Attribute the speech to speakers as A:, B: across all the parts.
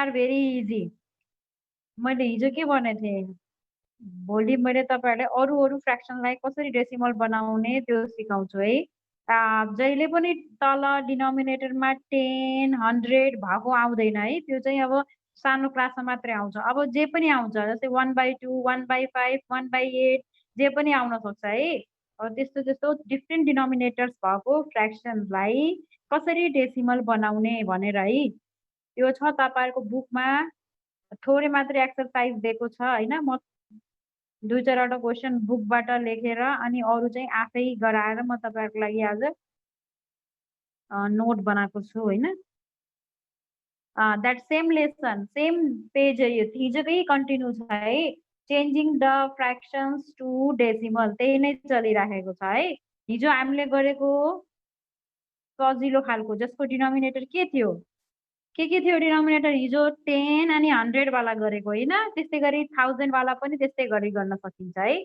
A: Are very easy. मैले हिजो के भनेको थिएँ, भोलि मैले तपाईँहरूले अरू अरू फ्र्याक्सनलाई कसरी डेसिमल बनाउने त्यो सिकाउँछु है। जहिले पनि तल डिनोमिनेटरमा 10, 100 भएको आउँदैन है, त्यो चाहिँ अब सानो क्लासमा मात्रै आउँछ। अब जे पनि आउँछ, जस्तै 1/2, 1/5, 1/8 जे पनि आउन सक्छ है। अब त्यस्तो त्यस्तो डिफ्रेन्ट डिनोमिनेटर्स भएको फ्र्याक्सनलाई कसरी डेसिमल बनाउने भनेर है, त्यो छ तपाईँहरूको बुकमा। थोरै मात्रै एक्सरसाइज दिएको छ होइन। म 2-4वटा क्वेसन बुकबाट लेखेर अनि अरू चाहिँ आफै गराएर म तपाईँहरूको लागि आज नोट बनाएको छु होइन। That same lesson same page यो हिजोकै कन्टिन्यू छ है। Changing the fractions to decimal त्यही नै चलिराखेको छ है। हिजो हामीले गरेको सजिलो खालको जसको डिनोमिनेटर के थियो, के थियो डिनोमिनेटर हिजो 10 अनि 100 वाला गरेको होइन। त्यस्तै गरी 1000 वाला पनि त्यस्तै गरी गर्न सकिन्छ है।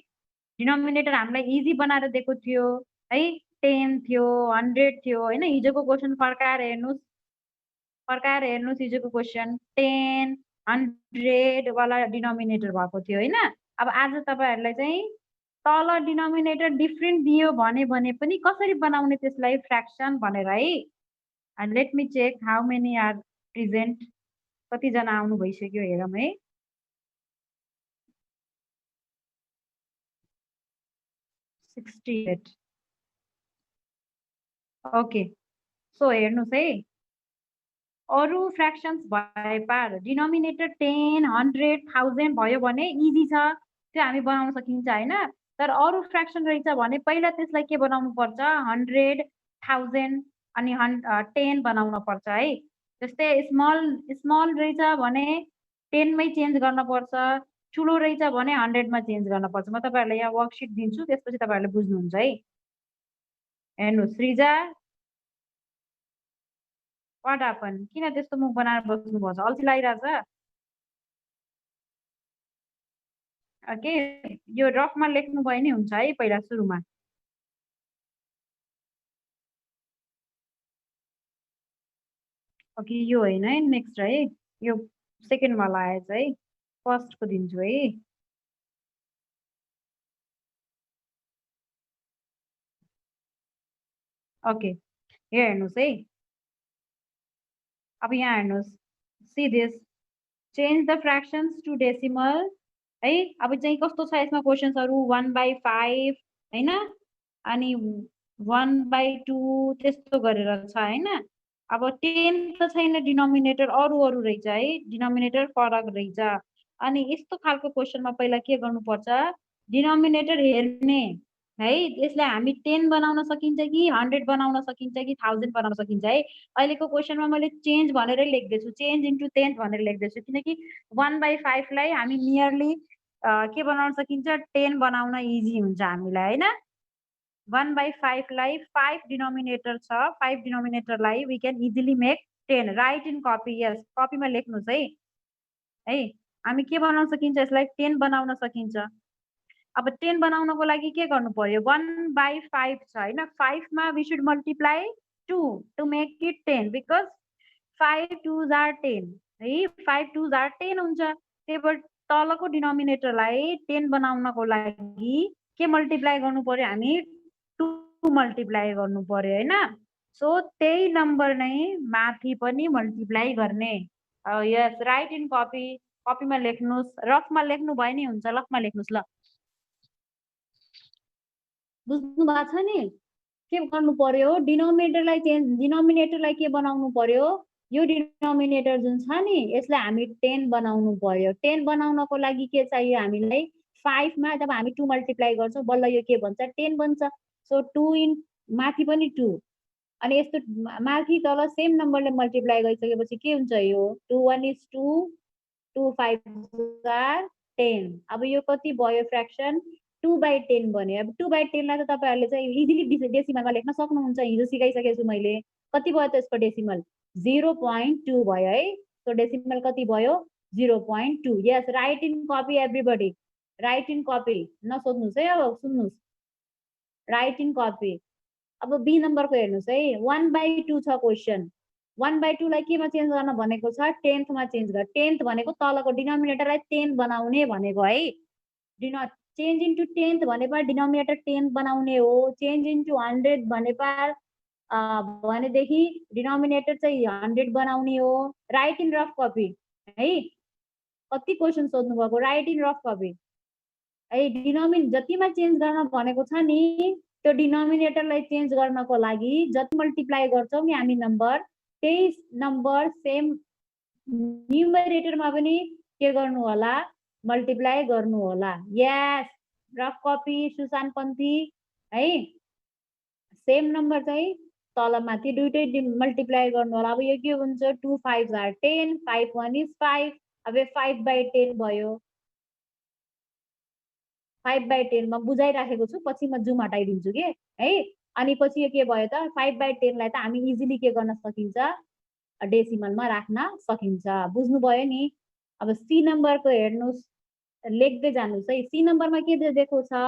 A: डिनोमिनेटर हामीलाई इजी बनाएर दिएको थियो है। 10 थियो, 100 थियो होइन। हिजोको क्वेसन फर्काएर हेर्नुहोस् हिजोको क्वेसन 10, 100 वाला डिनोमिनेटर भएको थियो होइन। अब आज तपाईँहरूलाई चाहिँ तल डिनोमिनेटर डिफ्रेन्ट दियो भने पनि कसरी बनाउने त्यसलाई फ्र्याक्सन भनेर है। And let me check how many are present. कतिजना आउनु भइसक्यो हेरौँ है। ओके, सो हेर्नुहोस् है। अरू फ्र्याक्सन्स भए पार डिनोमिनेटर 10, 100, 1000 भयो भने इजी छ, त्यो हामी बनाउन सकिन्छ होइन। तर अरू फ्र्याक्सन रहेछ भने पहिला त्यसलाई के बनाउनु पर्छ, 100, 1000 अनि 10 बनाउन पर्छ है। जस्तै स्मल रहेछ भने 10 मै चेन्ज गर्नुपर्छ, ठुलो रहेछ भने 100 मा चेन्ज गर्नुपर्छ। म तपाईँहरूलाई यहाँ वर्कसिट दिन्छु, त्यसपछि तपाईँहरूले बुझ्नुहुन्छ है। हेर्नुहोस् सृजा, वाट ह्यापन, किन त्यस्तो मुख बनाएर बस्नुभएको छ, अल्छी लागिरहेछ? ओके, यो रफमा लेख्नु भयो नि हुन्छ है पहिला सुरुमा। ओके, यो होइन है, नेक्स्ट है, यो सेकेन्डवाला आएछ है, फर्स्टको दिन्छु है। ओके, यहाँ हेर्नुहोस् है। अब यहाँ हेर्नुहोस्, see this, change the fractions to decimal है। अब चाहिँ कस्तो छ यसमा क्वेसन्सहरू, 1/5 होइन, अनि 1/2 त्यस्तो गरेर छ होइन। अब 10 त छैन डिनोमिनेटर, अरू रहेछ है, डिनोमिनेटर फरक रहेछ। अनि यस्तो खालको क्वेसनमा पहिला के गर्नुपर्छ, डिनोमिनेटर हेर्ने है। यसलाई हामी 10 बनाउन सकिन्छ कि 100 बनाउन सकिन्छ कि 1000 बनाउन सकिन्छ है। अहिलेको क्वेसनमा मैले चेन्ज भनेरै लेख्दैछु, चेन्ज इन्टु 10 भनेर लेख्दैछु, किनकि 1/5 लाई हामी नियरली के बनाउन सकिन्छ, 10 बनाउन इजी हुन्छ हामीलाई होइन। 1/5 लाई 5 डिनोमिनेटर छ, 5 डिनोमिनेटरलाई we can easily make 10। Write in copy, yes कपीमा लेख्नुहोस् है। हामी के बनाउन सकिन्छ, यसलाई 10 बनाउन सकिन्छ। अब 10 बनाउनको लागि के गर्नु पर्यो, 1/5 छ होइन, 5 मा we should multiply 2 to make it 10, because 5 2s are 10 है। 5 2s are 10 हुन्छ। त्यही भएर तलको डिनोमिनेटरलाई 10 बनाउनको लागि के मल्टिप्लाई गर्नु पर्यो, हामी 2 मल्टिप्लाई गर्नु पर्यो होइन। सो त्यही नम्बर नै माथि पनि मल्टिप्लाई गर्ने। यस, राइट इन कपी, कपीमा लेख्नुहोस्, रफमा लेख्नु भयो नि हुन्छ, रफमा लेख्नुहोस् ल। बुझ्नु भएको छ नि, के गर्नु पर्यो, डिनोमिनेटरलाई के बनाउनु पर्यो, यो डिनोमिनेटर जुन छ नि यसलाई हामी 10 बनाउनु पर्यो। 10 बनाउनको लागि के चाहियो हामीलाई, 5 मा जब हामी 2 मल्टिप्लाई गर्छौँ बल्ल यो के बन्छ, 10 बन्छ। सो 2 इन माथि पनि 2 अनि यस्तो माथि तल सेम नम्बरले मल्टिप्लाई गरिसकेपछि के हुन्छ, यो 2 1 is 2, 2 5 are 10। अब यो कति भयो फ्र्याक्सन, 2/10 बन्यो। अब 2/10 लाई त तपाईँहरूले चाहिँ इजिली डेसिमलमा लेख्न सक्नुहुन्छ, हिजो सिकाइसकेको छु मैले। कति भयो त यसको डेसिमल, 0.2 भयो है। सो डेसिमल कति भयो, 0.2। Yes, write in copy everybody, write in copy, नसोध्नुहोस् है। अब सुन्नुहोस्, राइट इन कपी। अब बी नम्बरको हेर्नुहोस् है, 1/2 छ क्वेसन, 1/2 लाई केमा चेन्ज गर्न भनेको छ 10th मा चेन्ज गर 10th भनेको तलको डिनोमिनेटरलाई 10 बनाउने भनेको है चेन्ज इन्टु 10th भनेको डिनोमिनेटर 10 बनाउने हो चेन्ज इन्टु 100 भनेदेखि डिनोमिनेटर चाहिँ 100 बनाउने हो राइट इन रफ कपी है कति क्वेसन सोध्नु भएको राइट इन रफ कपी है जतिमा चेन्ज गर्न भनेको छ नि त्यो डिनोमिनेटरलाई चेन्ज गर्नको लागि जति मल्टिप्लाई गर्छौं नि हामी नम्बर त्यही नम्बर सेम न्युमरेटरमा पनि के गर्नु होला मल्टिप्लाई गर्नु होला यस रफ कपी सुशान्त पन्थी है सेम नम्बर चाहिँ तलमाथि दुईटै मल्टिप्लाई गर्नु होला अब यो के हुन्छ 2 5 are 10 5 1 is 5 अब 5/10 भयो 5/10 मा बुझाइराखेको छु पछि म जुम हटाइदिन्छु के है अनि पछि यो के भयो त 5/10 लाई त हामी इजिली के गर्न सकिन्छ डेसिमलमा राख्न सकिन्छ बुझ्नुभयो नि अब सी नम्बरको हेर्नुस् लेख्दै जानुस् है सी नम्बरमा के दिएको छ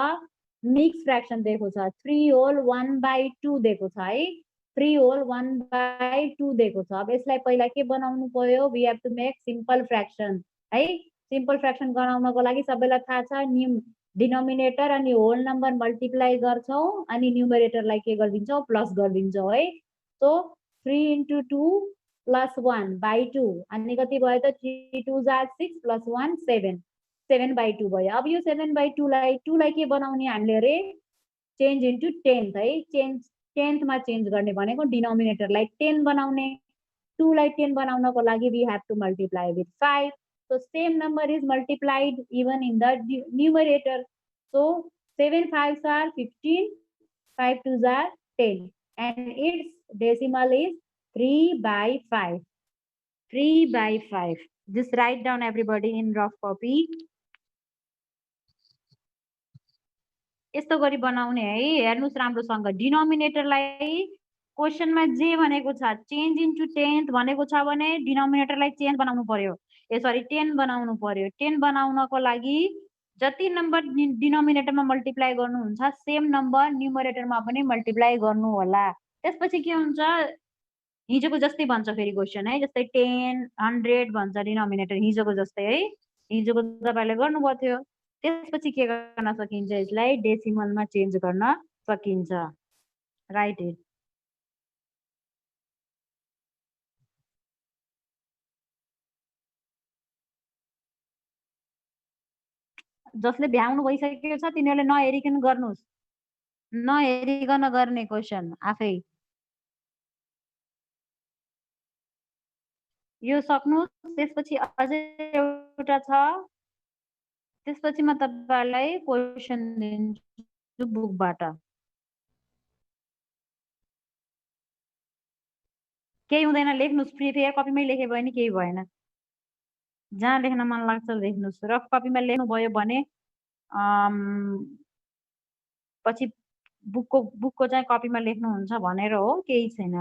A: मिक्स फ्र्याक्सन दिएको छ 3 होल 1/2 दिएको छ है 3 होल 1/2 दिएको छ अब यसलाई पहिला के बनाउनु पर्यो we have to make simple fraction है सिम्पल फ्र्याक्सन बनाउनको लागि सबैलाई थाहा छ डिनोमिनेटर अनि होल नम्बर मल्टिप्लाई गर्छौं अनि न्युमरेटरलाई के गरिदिन्छौं प्लस गरिदिन्छौं है सो 3 into 2 plus 1/2 अनि कति भयो त 3 2s are 6 plus 1 7 7/2 भयो अब यो 7/2 लाई 2 लाई के बनाउने हामीले रे चेन्ज इन्टु 10th है चेन्ज 10th मा चेन्ज गर्ने भनेको डिनोमिनेटरलाई 10 बनाउने 2 लाई 10 बनाउनको लागि we have to multiply with 5 so same number is multiplied even in the numerator so 7 5s are 15 5 2s are 10 and its decimal is 3/5 3/5 just write down everybody in rough copy यस्तो गरी बनाउने है हेर्नुस् राम्रोसँग डिनोमिनेटरलाई क्वेशनमा जे भनेको छ चेन्ज इन्टु 10th भनेको छ भने डिनोमिनेटरलाई चेन्ज बनाउनु पर्यो सरी 10 बनाउनु पर्यो 10 बनाउनको लागि जति नम्बर डिनोमिनेटरमा मल्टिप्लाई गर्नुहुन्छ सेम नम्बर न्युमरेटरमा पनि मल्टिप्लाई गर्नु होला त्यसपछि के हुन्छ हिजोको जस्तै भन्छ फेरि क्वेशन है जस्तै 10 100 भन्छ डिनोमिनेटर हिजोको जस्तै है हिजोको तपाईले गर्नुभयो थियो त्यसपछि के गर्न सकिन्छ यसलाई डेसिमलमा चेन्ज गर्न सकिन्छ राइट इट जसले भ्याउनु भइसकेको छ तिनीहरूले नहेरिकन गर्नुस् नहेरिकन गर्ने क्वेशन आफै यो सक्नु त्यसपछि अझै एउटा छ त्यसपछि म तपाईलाई क्वेशन दिन्छु बुकबाट केही हुँदैन लेख्नुस् फ्री फेयर कपीमै लेखे भने केही भएन जहाँ लेख्न मन लाग्छ लेख्नुस् रफ कपीमा लेख्नु भयो भने पछि बुकको चाहिँ कपीमा लेख्नुहुन्छ भनेर हो केही छैन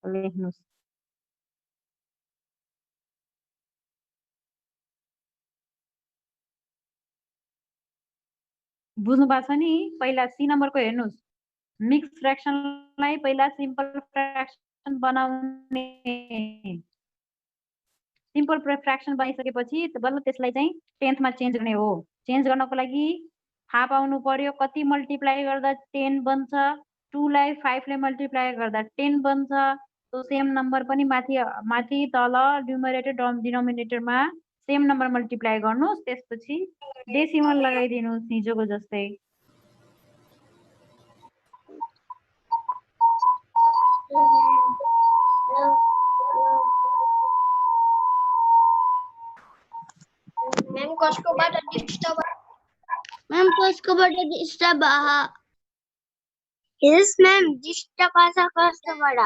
A: लेख्नुस् बुझ्नु भएको छ नि पहिला सी नम्बरको हेर्नुस् मिक्स फ्र्याक्सनलाई पहिला सिम्पल फ्र्याक्सन बनाउने सिम्पल फ्र्याक्सन बनाइसकेपछि बल्ल त्यसलाई चाहिँ 10th मा चेन्ज गर्ने हो चेन्ज गर्नको लागि थाहा पाउनु पर्यो कति मल्टिप्लाई गर्दा 10 बन्छ 2 लाई 5 ले मल्टिप्लाई गर्दा 10 बन्छ सो सेम नम्बर पनि माथि तल न्युमरेटर डिनोमिनेटरमा सेम नम्बर मल्टिप्लाई गर्नुस् त्यसपछि डेसिमल लगाइदिनुस् हिजोको जस्तै
B: मैम कसकोबाट डिस्टर्ब यस मैम डिस्टर्ब कसकोबाट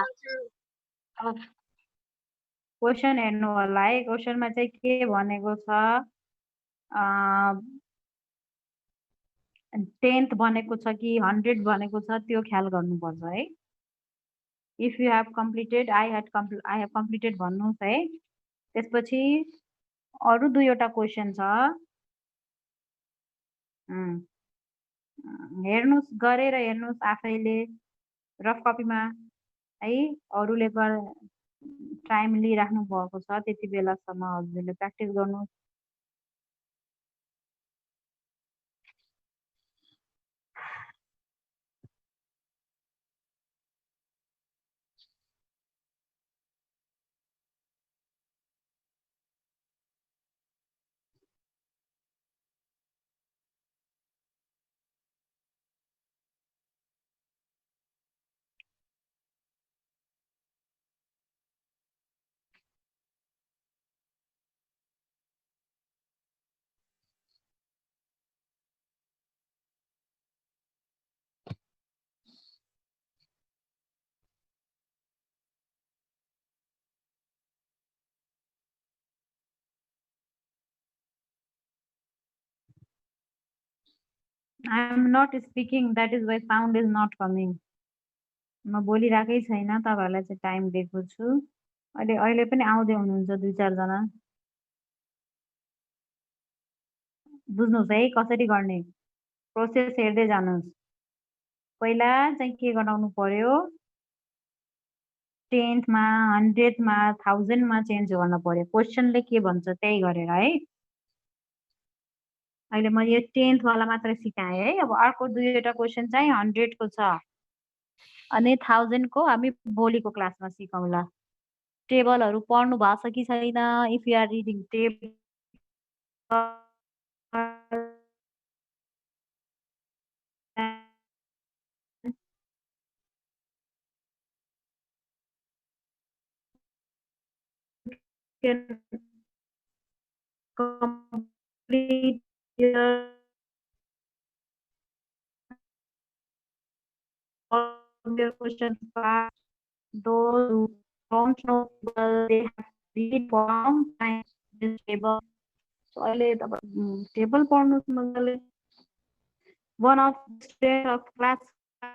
A: क्वेशन हेर्नु होला है क्वेशनमा चाहिँ के भनेको छ 10th भनेको छ कि 100 भनेको छ त्यो ख्याल गर्नुपर्छ है if you have completed I have completed भन्नुहोस् है त्यसपछि अरु दुईवटा क्वेशन छ हेर्नुस् गरेर हेर्नुस् आफैले रफ कपीमा है अरूले टाइम लिइराख्नु भएको छ त्यति बेलासम्म हजुरले प्र्याक्टिस गर्नु। I am not speaking, that is why sound is not coming. म बोलिरहेकै छैन, तपाईहरुलाई चाहिँ टाइम दिएको छु। अहिले पनि आउँदै हुनुहुन्छ 2-4 जना। बुझ्नुस् है कसरी गर्ने प्रोसेस हेर्दै जानुस्। पहिला चाहिँ के गराउनु पर्यो 10th मा 100th मा 1000 मा चेन्ज गर्न पर्यो। क्वेशनले के भन्छ त्यही गरेर है। अहिले म यो 10th वाला मात्र सिकाएँ है। अब अर्को दुईवटा क्वेशन चाहिँ 100 को छ अनि 1000 को हामी भोलिको क्लासमा सिकाउँला। टेबलहरु पढ्नु भएको छ कि छैन? If you are reading table can complete your all your questions fast. Those who don't know they have read form and this table. So अहिले तपाईं टेबल पढ्नुस् मजाले। One of the student of class 5,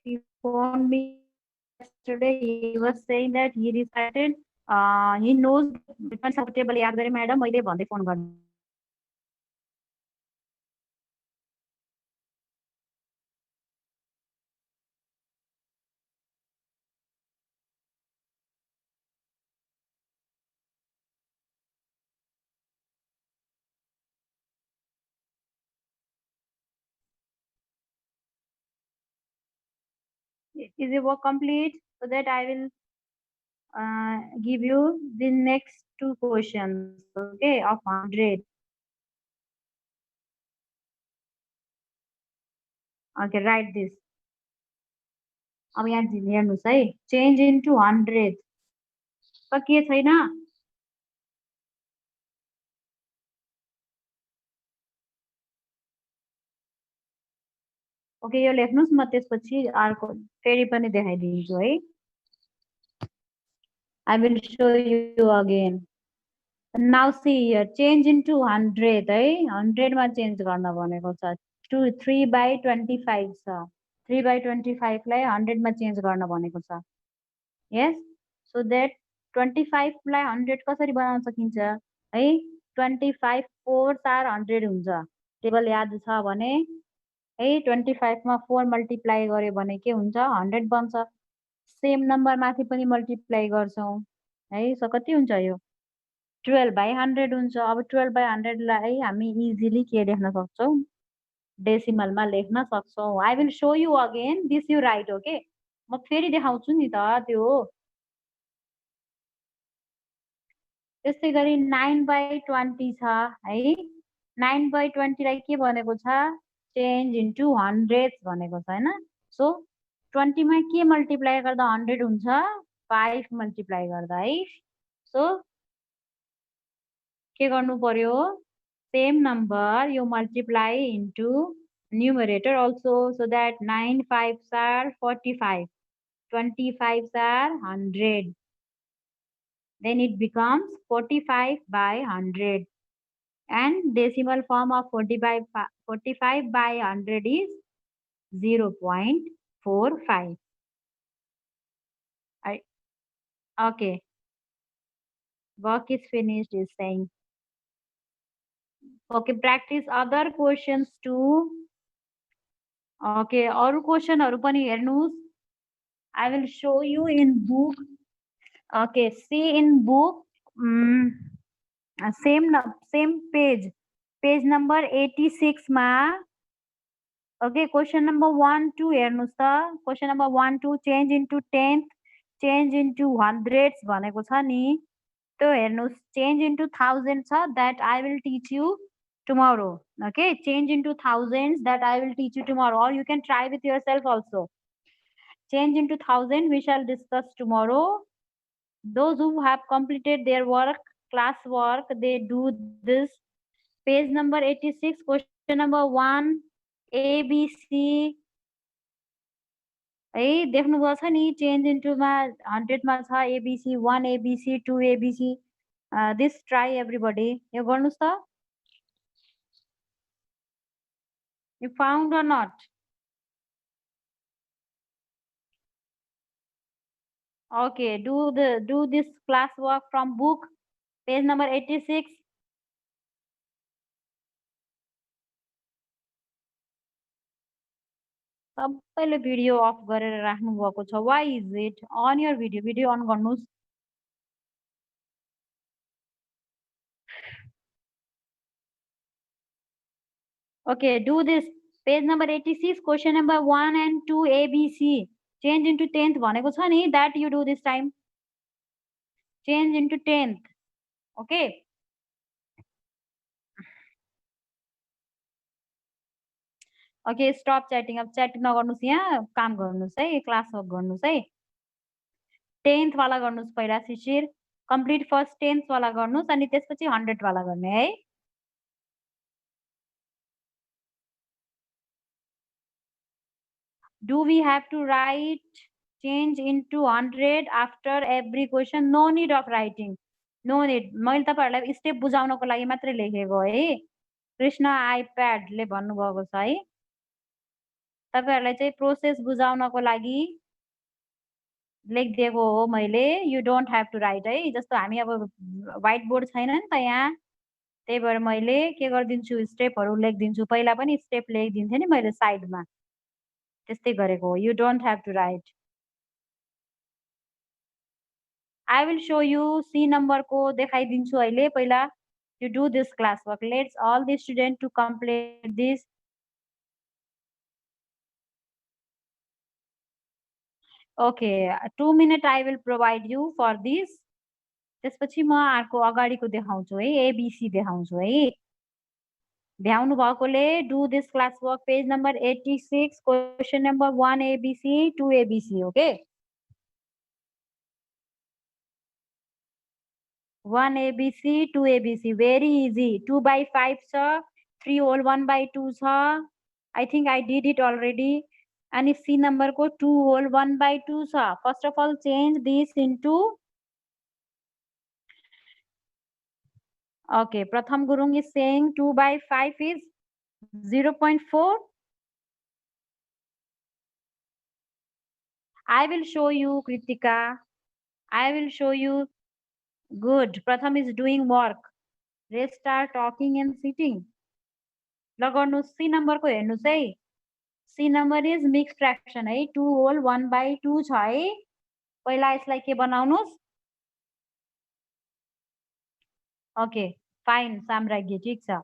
A: he phoned me yesterday. He was saying that he recited he knows table याद गरे madam मैले भन्दै phone गर्नु। Is your work complete? So that I will give you the next 2 questions, okay, of 100. Okay, write this. अब यहाँ हेर्नुस् है, change into 100 त के छैन? ओके यो लेख्नुस् म त्यसपछि अर्को फेरि पनि देखाइदिन्छु है। I will show you again. Now see here, change into 100 है 100 मा चेन्ज गर्न भनेको छ। 3/25 छ। 3/25 लाई 100 मा चेन्ज गर्न भनेको छ। Yes, so that 25 लाई 100 कसरी बनाउन सकिन्छ है? 25 4s are 100 हुन्छ। टेबल याद छ भने है 25 मा 4 मल्टिप्लाई गर्यो भने के हुन्छ 100 बन्छ। सेम नम्बर माथि पनि मल्टिप्लाई गर्छौं है। सो कति हुन्छ यो 12/100 हुन्छ। अब 12/100 लाई हामी इजिली के लेख्न सक्छौं डेसिमल मा लेख्न सक्छौं। I will show you again this you right okay. म फेरि देखाउँछु नि त त्यो। त्यसै गरी 9/20 छ है। 9/20 लाई के भनेको छ चेन्ज इन्टु 100 भनेको छ हैन। सो 20 मा के मल्टिप्लाई गर्दा 100 हुन्छ 5 मल्टिप्लाई गर्दा है। सो के गर्नु पर्यो same number you multiply into numerator also so that 9 5s are 45 25s are 100 then it becomes 45/100 and decimal form of 45/100 is 0.45. Okay, work is finished is saying. Okay, practice other questions too. Okay, अरु क्वेशनहरु पनि हेर्नुस्। I will show you in book. Okay, see in book, same page number 86 ma. Okay, question number 1 2 हेर्नुस् त. Question number 1 2 change into tenth, change into hundreds भनेको छ नि. त्यो हेर्नुस्, change into thousands छ, that I will teach you tomorrow. Okay, change into thousands, that I will teach you tomorrow, or you can try with yourself also. Change into thousand we shall discuss tomorrow. Those who have completed their work, class work, they do this. Page number 86, question number 1, ABC. है देख्नुभएको छ नि, change इन्टुमा 100 मा छ ABC 1 ABC 2 ABC. This try everybody. यो गर्नुस् त. You found or not? Okay, do this class work from book, page number 86. सबैले भिडियो अफ गरेर राख्नु भएको छ. Why is it? On your video on गर्नुस्. Okay, do this. Page number 86, question number 1 and 2 ABC. Change into 10th भनेको छ नि, that you do this time. Change into 10th. Okay. Okay, stop chatting. अब chat नगर्नुस्, यहाँ काम गर्नुस् है, class work गर्नुस् है. 10th वाला गर्नुस् पहिला शिशिर. Complete first 10th वाला गर्नुस् अनि त्यसपछि 100 वाला गर्ने है. Do we have to write change into 100 after every question? No need of writing. No need. मैले तपाईहरुलाई स्टेप बुझाउनको लागि मात्रै लेखेको है. कृष्ण आइप्याड ले भन्नु भएको छ है. तपाईहरुलाई चाहिँ प्रोसेस बुझाउनको लागि लेखिदिएको हो मैले. You don't have to write है. जस्तो हामी अब व्हाइट बोर्ड छैन नि त यहाँ. त्यही भएर मैले के गर्दिन्छु, स्टेपहरु लेखिदिन्छु. पहिला पनि स्टेप लेखिदिन्थे नि मैले साइडमा. त्यस्तै गरेको हो. You don't have to write. I will show you C number को देखाइदिन्छु अहिले. पहिला you do this class work. Let's all the student to complete this. Okay, 2 minute I will provide you for this. त्यसपछि म अर्को अगाडिको देखाउँछु है, ABC देखाउँछु है. भ्याउनु भएकोले do this class work, page number 86, question number 1 ABC 2 ABC. Okay, 1 ABC 2 ABC. Very easy. 2 by 5 छ, 3 whole 1 by 2 छ. I think I did it already. And if C number को 2 whole 1 by 2 छ. First of all change this into. Okay, Pratham Gurung is saying 2 by 5 is 0.4. I will show you, Kritika. I will show you. Good. Pratham is doing work. Rest are talking and sitting. ल गर्नुस्. C number को हेर्नुस् है. C number is mixed fraction है. 2 whole 1 by 2 छ है. पहिला यसलाई के बनाउनुस्. Okay, fine. साम्राज्ञी ठीक छ.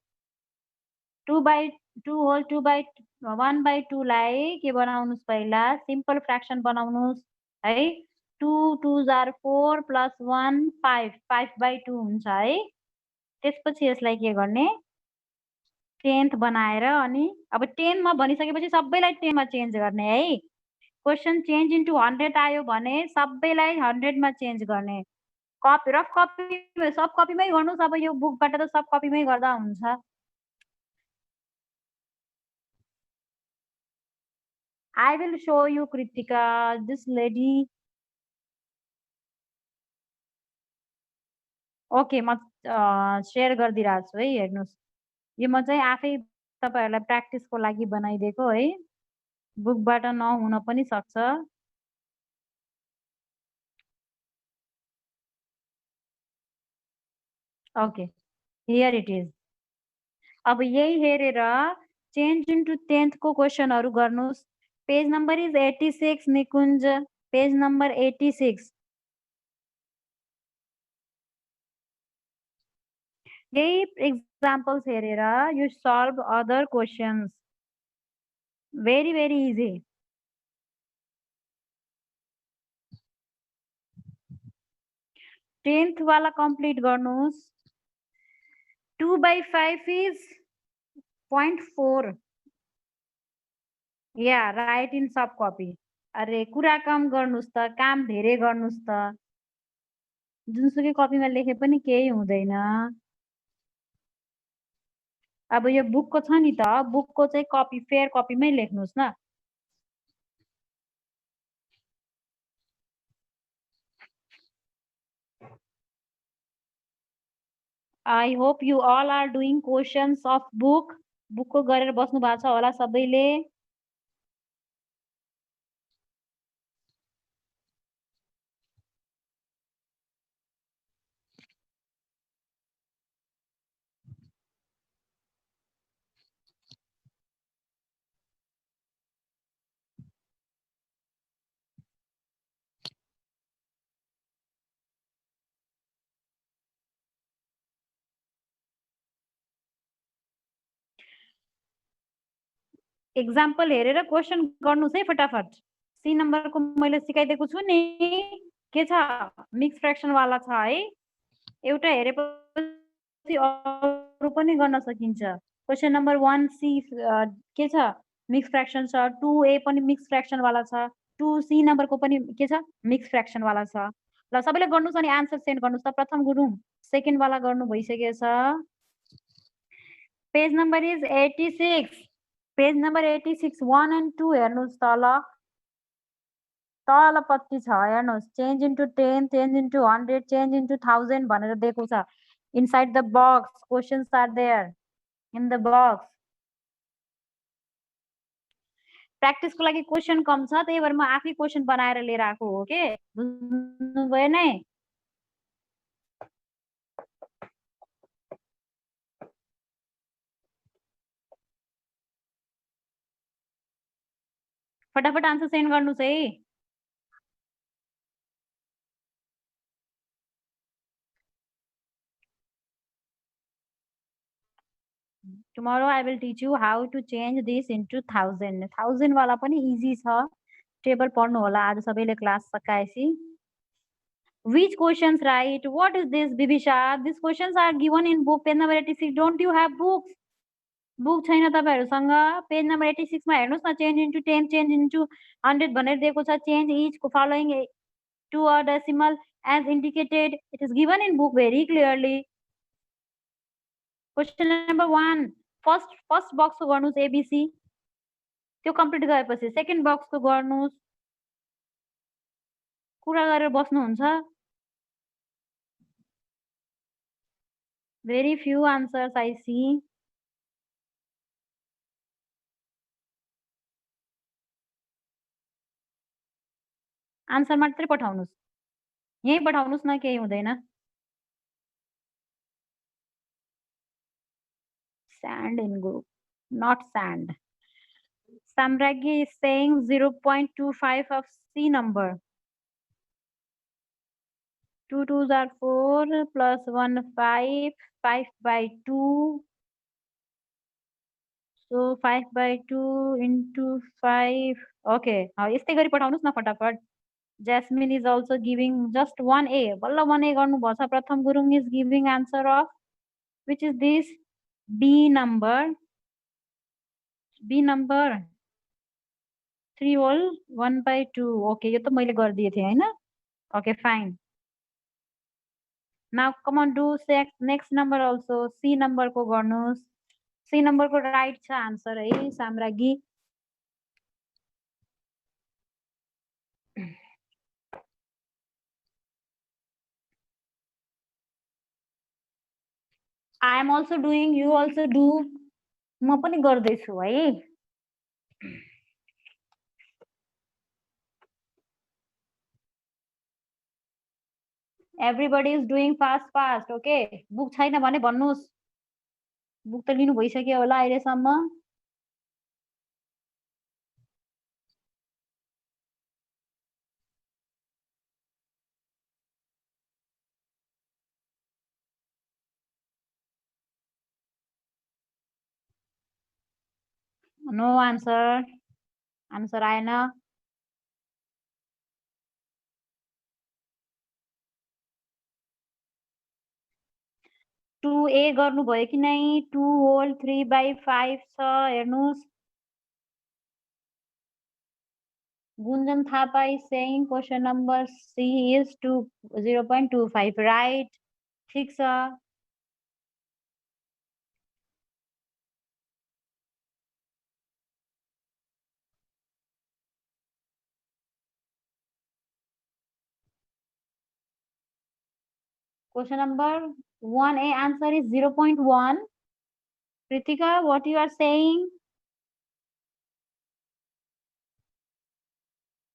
A: 2 by 2 whole 2 by 1 by 2 लाई के बनाउनुस् पहिला. सिम्पल फ्र्याक्सन बनाउनुस् है. 2 2s are 4 plus 1 5 5 by 2 हुन्छ है. त्यसपछि यसलाई के गर्ने, 10th बनाएर अनि अब 10 मा भनिसकेपछि सबैलाई 10 मा चेन्ज गर्ने है. क्वेशन चेन्ज इन्टु 100 आयो भने सबैलाई 100 मा चेन्ज गर्ने. कपी रफ कपी सब कपीमै गर्नुस्. अब यो बुकबाट त सब कपीमै गर्दा हुन्छ. I will show you, Kritika, this lady. Okay, म शेयर गरिदिरहेको छु है, हेर्नुस्. यो म चाहिँ आफै तपाईहरुलाई प्र्याक्टिसको लागि बनाइदिएको है. बुकबाट नहुन पनि सक्छ. Okay, here it is. अब यही हेरेर चेन्ज इन्टु 10th को क्वेशनहरु गर्नुस्. पेज नम्बर इज 86 निकुञ्ज. पेज नम्बर 86 यही examples हेरेर you solve other questions very easy 10th वाला complete गर्नुस् 2/5 is 0.4 yeah write in sub copy अरे कुरा कम गर्नुस् त काम धेरै गर्नुस् त जुनसुकै कपीमा लेखे पनि केही हुँदैन अब यो बुकको छ नि त बुकको चाहिँ कपी फेयर कपीमै लेख्नुस् न I hope you all are doing questions of book को गरेर बस्नु भएको छ होला सबैले एक्जाम्पल हेरेर क्वेशन गर्नुस् है फटाफट सी नम्बरको मैले सिकाइदिएको छु नि के छ मिक्स फ्र्याक्सन वाला छ है एउटा हेरेपछि अरु पनि गर्न सकिन्छ क्वेशन नम्बर 1 सी के छ मिक्स फ्र्याक्सन छ 2a पनि मिक्स फ्र्याक्सन वाला छ 2c नम्बरको पनि के छ मिक्स फ्र्याक्सन वाला छ ल सबैले गर्नुस् अनि आन्सर सेन्ड गर्नुस् त प्रथम गुरुङ सेकेन्ड वाला गर्नु भइसकेछ page number is 86 page number 86 1 and 2 हेर्नुस् तलपट्टि छ हेर्नुस् change into 10 change into 100 change into 1000 भनेर दिएको छ inside the box questions are there in the box प्र्याक्टिसको लागि क्वेशन कम छ त्यही भएर म आफै क्वेशन बनाएर लिएर आएको हो के बुझ्नु भयो नै फटाफट आन्सर सेन्ड गर्नुस् है tomorrow I will teach you how to change this into 1000 वाला पनि इजी छ टेबल पढ्नु होला आज सबैले class सकाएसी which questions right what is this Bibisha these questions are given in book page number 86 don't you have books book छैन तपाईहरुसँग page number 86 मा हेर्नुस् न चेन्ज इन्टु 10 चेन्ज इन्टु 100 भनेर दिएको छ चेन्ज इच को following to a decimal as indicated it is given in book very clearly question number 1 first box को गर्नुस् एबीसी त्यो कम्प्लिट गरेपछि सेकेन्ड बक्स को गर्नुस् कुरा गरेर बस्नु हुन्छ very few answers I see answer मात्रै पठाउनुस् यही पठाउनुस् न केही हुँदैन sand in group not sand Samragi is saying 0.25 of C number 2 2s are 4 plus 1 5 5/2 so 5/2 into 5 okay यस्तै गरी पठाउनुस् न फटाफट Jasmine is also giving just 1a बल्ल 1a गर्नु भछ प्रथम Gurung is giving answer of which is this B number 3 whole 1/2 okay यो त मैले गरिदिए थिए हैन okay fine now come on do next number also C number को गर्नुस् C number को राइट छ आन्सर है साम्रागी I am also doing you also do म पनि गर्दै छु है everybody is doing fast okay book छैन भने भन्नुस् बुक त लिनु भइसक्यो होला अहिलेसम्म नो आंसर, आंसर आएन। 2a गर्नुभयो कि नै? 2 होल 3/5 छ, हेर्नुहोस्। गुन्जन Thapa is saying question number C is 0.25, right? ठिक छ। Question number 1A answer is 0.1. Kritika, what you are saying?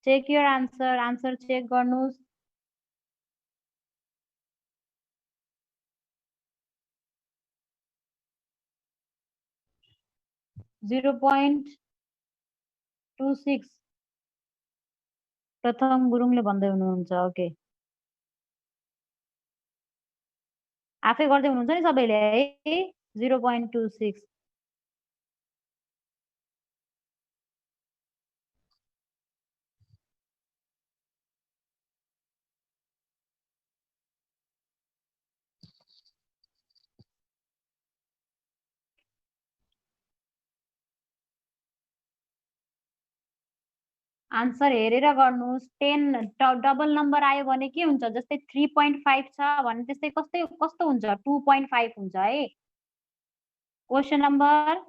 A: Check your answer. Answer check गर्नुहोस्। .26 प्रथम गुरुङले भन्दै हुनुहुन्छ। ओके, आफै गर्दै हुनुहुन्छ नि सबैले है। 0.26। आन्सर हेरेर गर्नुहोस्। 10 डबल नम्बर आयो भने के हुन्छ? जस्तै 3.5 छ भने त्यस्तै कस्तो हुन्छ? 2.5 हुन्छ है। क्वेसन नम्बर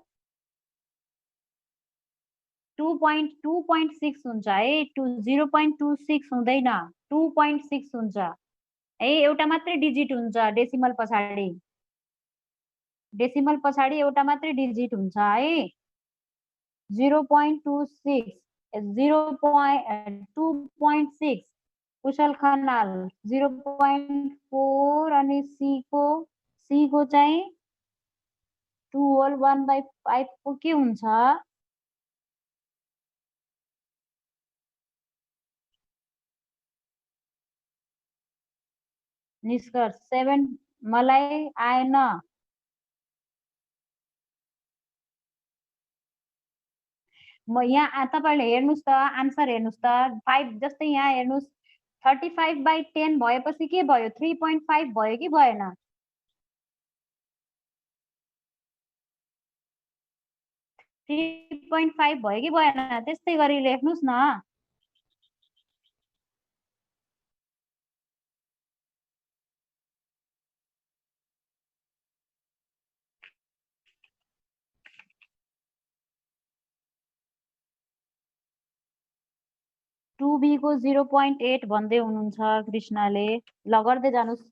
A: 2.6 हुन्छ है। 0.26 हुँदैन, 2.6 हुन्छ है। एउटा मात्रै डिजिट हुन्छ डेसिमल पछाडि। डेसिमल पछाडि एउटा मात्रै डिजिट हुन्छ है। 0.26 2.6 कुशल खनाल 0.4 अनि सी को चाहिँ 2 होल 1/5 को के हुन्छ? निष्कर्ष 7 मलाई आएन। म यहाँ तपाईहरुले हेर्नुस् त, आन्सर हेर्नुस् त। 5 जस्तै यहाँ हेर्नुस् 35/10 भएपछि के भयो? 3.5 भयो कि भएन? 3.5 भयो कि भएन? त्यस्तै गरी लेख्नुस् न। टु बी को 0.8 भन्दै हुनुहुन्छ कृष्णले। ल गर्दै जानुस्।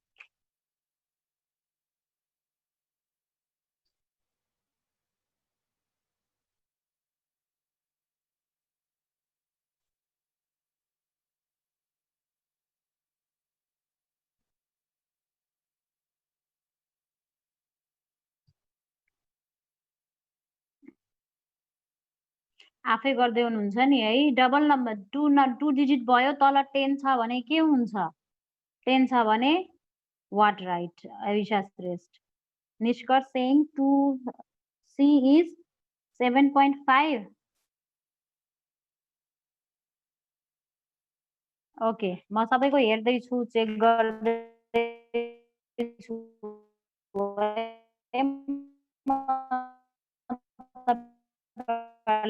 A: आफै गर्दै हुनुहुन्छ नि है। डबल नम्बर 2 डिजिट भयो, तल 10 छ भने के हुन्छ? 10 छ भने what right? अविशा श्रेष्ठ। निष्कर्ष saying 2C is 7.5. ओके, म सबैको हेर्दैछु, चेक गर्दैछु।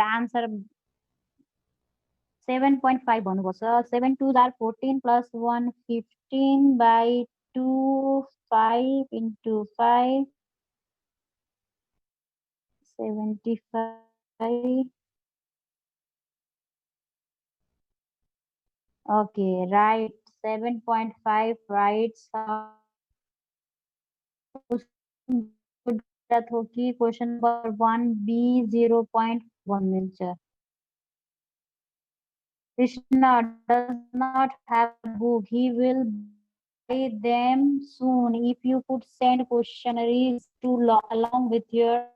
A: आन्सर 7.5 भन्नुपर्छ। 7 2 are 14 plus 1 15/2 5 into 5 75. Okay, right 7.5 right. हो कि क्वेशन नंबर 1B 0.1 मिल्छ। Krishna does not have book. He will buy them soon. If you could send questionnaires to along with your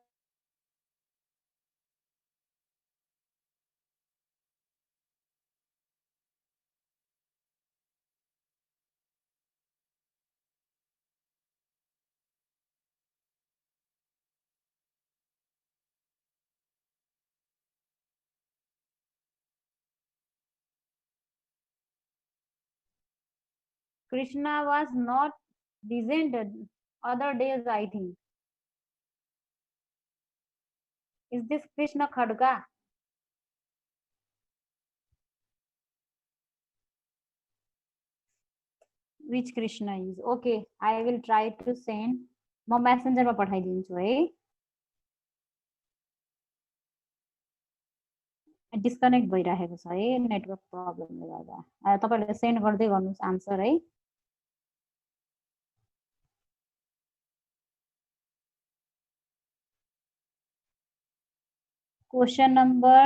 A: Krishna was not present other days, I think. Is this Krishna Khadga? Which Krishna is? Okay, I will try to send. म मेसेन्जरमा पठाइदिन्छु है. Disconnect भइरहेको छ है network प्रब्लमले गर्दा. तपाईहरुले send गर्दै गर्नुस् आन्सर है. Question number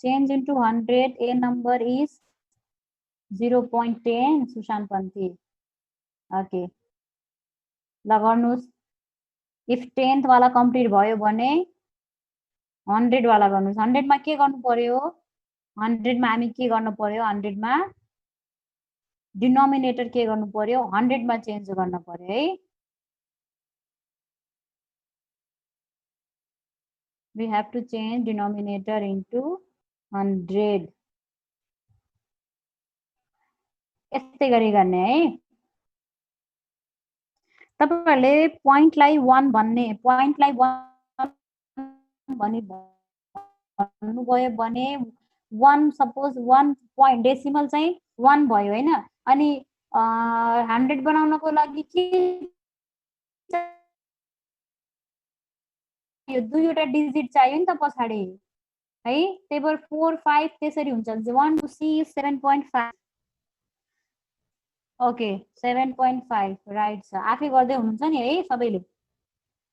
A: change into 100. A number is 0.10. Sushant Panthi. Okay. लगाउनुस्. If 10th वाला कम्प्लिट भयो भने 100 वाला गर्नुस्. 100 मा के गर्नु पर्यो? 100 मा हामी के गर्नु पर्यो? 100 मा डिनोमिनेटर के गर्नु पर्यो? 100 मा चेन्ज गर्न पर्यो है. We have to change denominator into 100. यस्तै गरी गर्ने है. तपाईहरुले पोइन्टलाई 1 भन्ने पोइन्टलाई 1 भनी भन्नुभयो भने 1 सपोज 1 पोइन्ट डेसिमल चाहिँ 1 भयो हैन. अनि 100 बनाउनको लागि के यो दुईवटा डिजिट चाहियो नि त पछाडी है. त्यही भएर 4 5 त्यसरी हुन्छ. 1 to c is 7.5. Okay 7.5 right छ. आफै गर्दै हुनुहुन्छ नि है सबैले.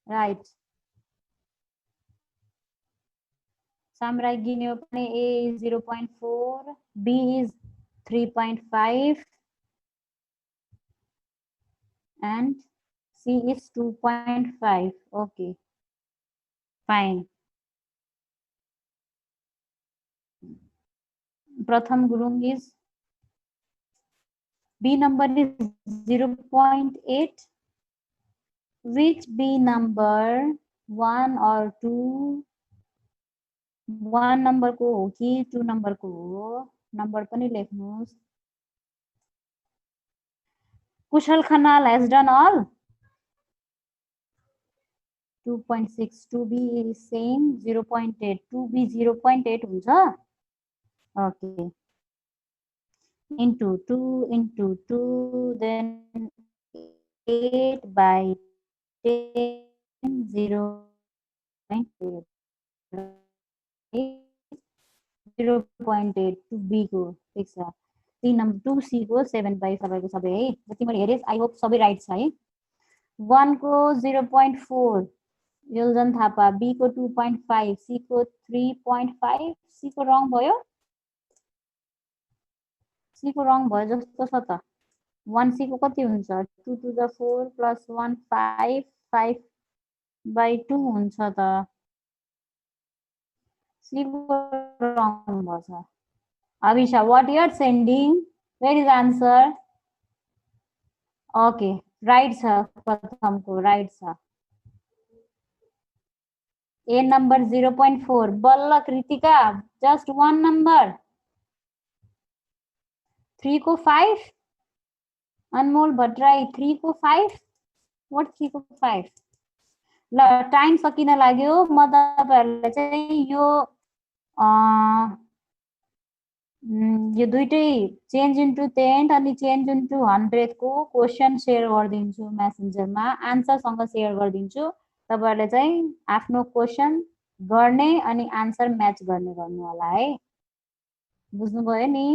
A: राइट. सामराई गिन्यो पनि A is 0.4, B is 3.5 and C is 2.5. Okay, fine. Pratham Gurung is B number is 0.8. Which B number 1 or 2? 1 number को हो कि 2 number को हो? Number पनि लेख्नुस्. Kushal Khanal has done all. 2.6. 2B is same 0.8. 2B 0.8 हुन्छ. Okay. Into 2 into 2, then 8 by 10, 0.8. 0.8 to B को ठीक छ. 3 number 2C को 7 by सबैको सबै है. जति मैले हेरे आई होप सबै राइट छ है. 1 को 0.4 योजन थापा. B को 2.5, C को 3.5. C को रङ भयो. C को रङ भयो जस्तो छ त. 1C को कति हुन्छ? 2 to the 4 plus 1 5 5 by 2 हुन्छ त. C को रङ भन्छ. Abhisha, what you are sending? Where is answer? Okay, right sir. Pratham ko right sir. A number 0.4. Balla Kritika, just one number. 3 को 5. Anmol Bhatrai 3 को 5. What 3 को 5? ल टाइम सकिन लाग्यो. म तपाईहरुलाई चाहिँ यो दुईटै चेन्ज इन्टु 10 अनि चेन्ज इन्टु 100 को क्वेशन शेयर गर्दिन्छु मेसेन्जरमा. आन्सर सँग शेयर गर्दिन्छु. तपाईहरुले चाहिँ आफ्नो क्वेशन गर्ने अनि आन्सर म्याच गर्ने गर्नु होला है. बुझ्नुभयो नि?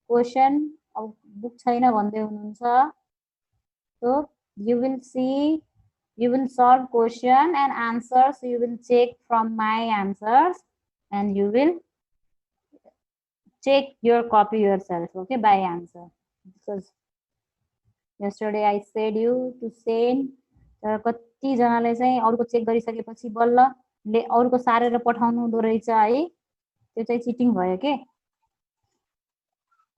A: क्वेशन अब बुक छैन भन्दै हुनुहुन्छ. So you will see, you will solve question and answers. You will check from my answers and you will check your copy yourself, okay, by answer. Because yesterday I said you to send. तर कति जनाले चाहिँ अरूको check गरिसकेपछि बल्ल अरूको सारेर पठाउनु हुँदो रहेछ है. त्यो चाहिँ चिटिङ भयो के.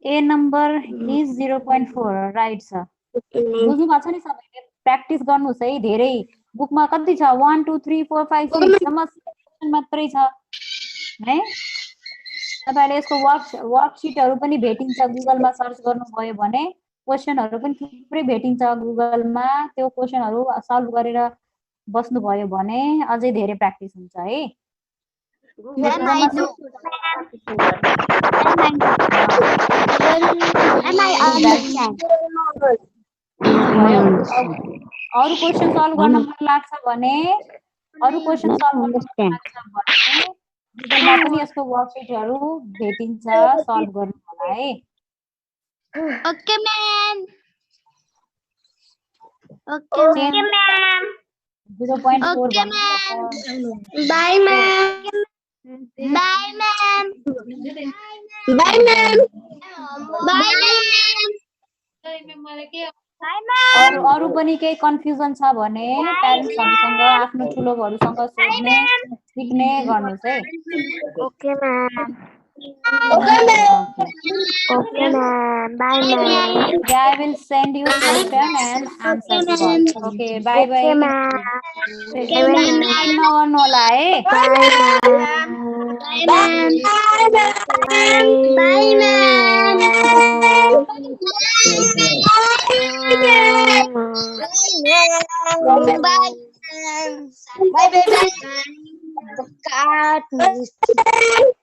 A: A number is 0.4 राइट छ. बुझ्नु भएको छ नि सबैले? प्र्याक्टिस गर्नुस् है. धेरै बुकमा कति छ? 1 2 3 4 5 6 सम्म मात्रै छ है. तपाईहरुले यसको वर्कशीटहरु पनि भेटिन्छ. गुगलमा सर्च गर्नुभयो भने क्वेशनहरु पनि थुप्रै भेटिन्छ गुगलमा त्यो क्वेशनहरु सल्भ गरेर बस्नु भयो भने अझै धेरै प्र्याक्टिस हुन्छ है
B: Ma'am, I do. Ma'am, I understand.
A: अरु क्वेशन सल्भ गर्न मन लाग्छ भने अरु क्वेशन सल्भ गर्न मन लाग्छ भने गुगलमा पनि यसको वर्कशिटहरु भेटिन्छ सल्भ गर्नु होला है
B: Okay, ma'am. Okay, ma'am.
A: 0.4
B: Okay, ma'am. Bye, ma'am. Bye, ma'am. Bye, ma'am. Bye, ma'am. Bye, ma'am.
A: अरु पनि केही कन्फ्युजन छ भने प्यारेन्ट्सहरुसँग आफ्नो ठुलोहरुसँग सोध्ने सिक्ने गर्नुस् है
B: Okay, ma'am. Okay, ma'am. Okay, ma'am. Bye, ma'am.
A: I will send you question and answers box. Okay, bye bye.
B: Okay, ma'am. Okay, ma'am.
A: नगर्नु होला है
B: Bye, ma'am. Bye, ma'am. Bye, ma'am. Bye, ma'am. Bye, bye, bye.